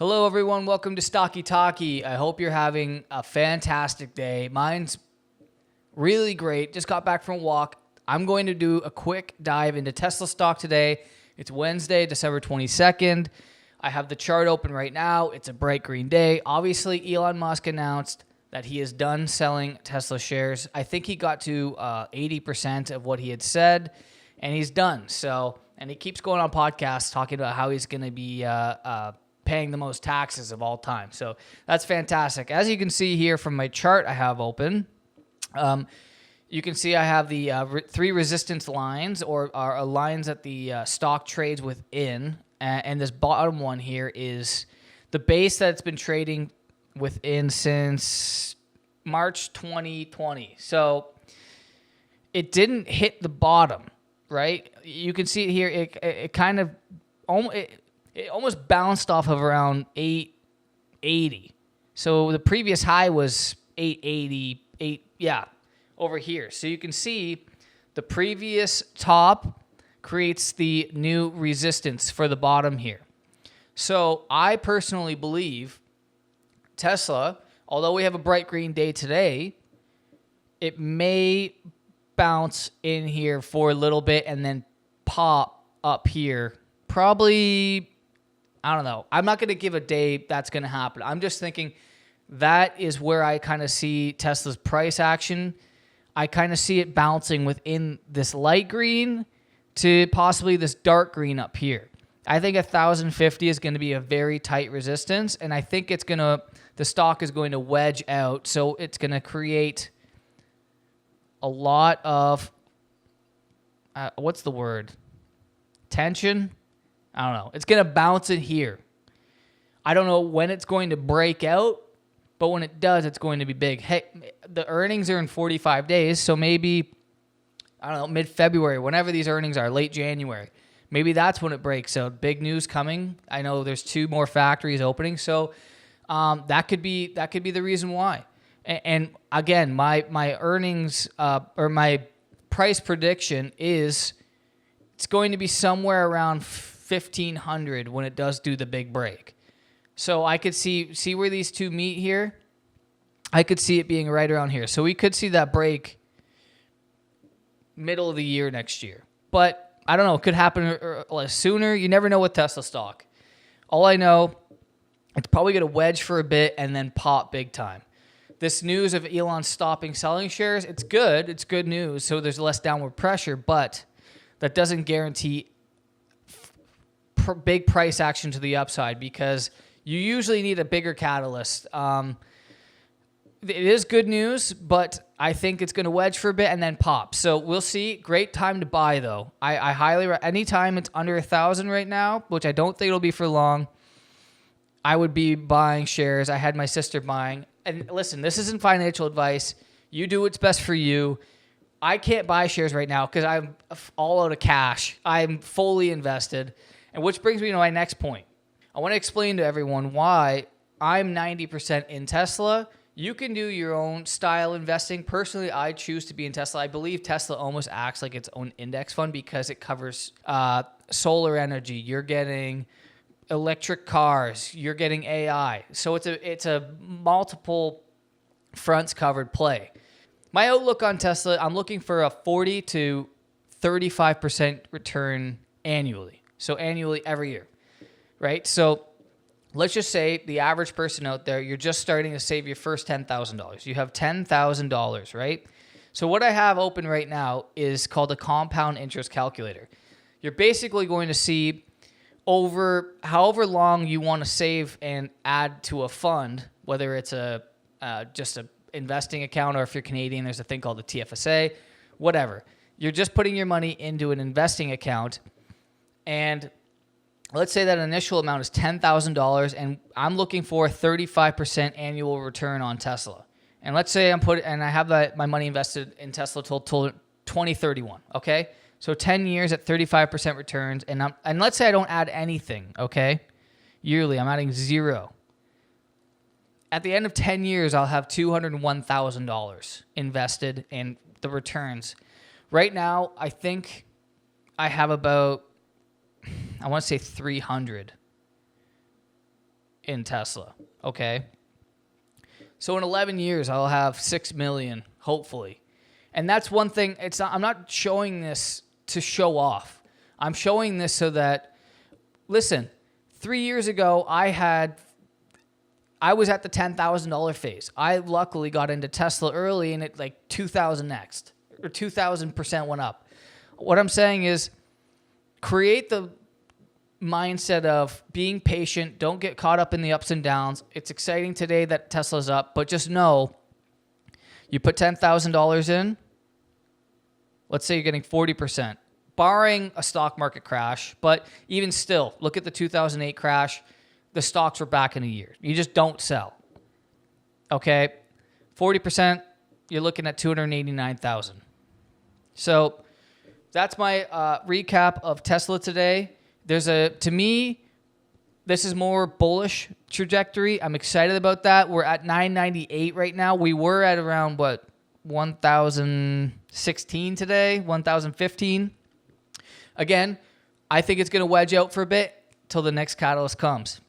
Hello, everyone. Welcome to Stocky Talkie. I hope you're having a fantastic day. Mine's really great. Just got back from a walk. I'm going to do a quick dive into Tesla stock today. It's Wednesday, December 22nd. I have the chart open right now. It's a bright green day. Obviously, Elon Musk announced that he is done selling Tesla shares. I think he got to 80% of what he had said, and he's done. And he keeps going on podcasts talking about how he's going to be paying the most taxes of all time. So that's fantastic. As you can see here from my chart I have open, you can see I have the three resistance lines or lines that the stock trades within. And this bottom one here is the base that it's been trading within since March 2020. So it didn't hit the bottom, right? You can see it here. It kind of it almost bounced off of around 880. So the previous high was 888, over here. So you can see the previous top creates the new resistance for the bottom here. So I personally believe Tesla, although we have a bright green day today, it may bounce in here for a little bit and then pop up here. Probably, I don't know. I'm not going to give a day that's going to happen. I'm just thinking that is where I kind of see Tesla's price action. I kind of see it bouncing within this light green to possibly this dark green up here. I think 1,050 is going to be a very tight resistance, and I think the stock is going to wedge out, so it's going to create a lot of, what's the word? Tension? I don't know. It's going to bounce in here. I don't know when it's going to break out, but when it does, it's going to be big. Hey, the earnings are in 45 days, so maybe, I don't know, mid-February, whenever these earnings are, late January. Maybe that's when it breaks out. Big news coming. I know there's 2 more factories opening, so that could be the reason why. And again, my earnings or my price prediction is it's going to be somewhere around 1,500 when it does do the big break. So I could see where these two meet here. I could see it being right around here. So we could see that break middle of the year next year. But I don't know. It could happen sooner. You never know with Tesla stock. All I know, it's probably going to wedge for a bit and then pop big time. This news of Elon stopping selling shares, it's good. It's good news. So there's less downward pressure, but that doesn't guarantee big price action to the upside because you usually need a bigger catalyst. It is good news, but I think it's going to wedge for a bit and then pop. So we'll see. Great time to buy, though. I highly anytime it's under 1,000 right now, which I don't think it'll be for long, I would be buying shares. I had my sister buying. And listen, this isn't financial advice. You do what's best for you. I can't buy shares right now because I'm all out of cash. I'm fully invested. And which brings me to my next point. I want to explain to everyone why I'm 90% in Tesla. You can do your own style investing. Personally, I choose to be in Tesla. I believe Tesla almost acts like its own index fund because it covers solar energy. You're getting electric cars. You're getting AI. So it's a multiple fronts covered play. My outlook on Tesla, I'm looking for a 40 to 35% return annually. So annually every year, right? So let's just say the average person out there, you're just starting to save your first $10,000. You have $10,000, right? So what I have open right now is called a compound interest calculator. You're basically going to see over however long you want to save and add to a fund, whether it's just a investing account or if you're Canadian, there's a thing called the TFSA, whatever. You're just putting your money into an investing account. And let's say that initial amount is $10,000, and I'm looking for a 35% annual return on Tesla. And let's say I have my money invested in Tesla till 2031. Okay, so 10 years at 35% returns, and let's say I don't add anything. Okay, yearly I'm adding zero. At the end of 10 years, I'll have $201,000 invested in the returns. Right now, I think I have about, I want to say 300 in Tesla. Okay. So in 11 years, I'll have 6 million, hopefully. And that's one thing. I'm not showing this to show off. I'm showing this so that, listen, 3 years ago, I was at the $10,000 phase. I luckily got into Tesla early and it like 2,000x or 2,000% went up. What I'm saying is create the mindset of being patient. Don't get caught up in the ups and downs. It's exciting today that Tesla's up, but just know you put $10,000 in. Let's say you're getting 40%, barring a stock market crash. But even still, look at the 2008 crash. The stocks were back in a year. You just don't sell. Okay, 40%. You're looking at 289,000. So that's my recap of Tesla today. To me, this is more bullish trajectory. I'm excited about that. We're at 998 right now. We were at around 1,016 today, 1,015. Again, I think it's going to wedge out for a bit till the next catalyst comes.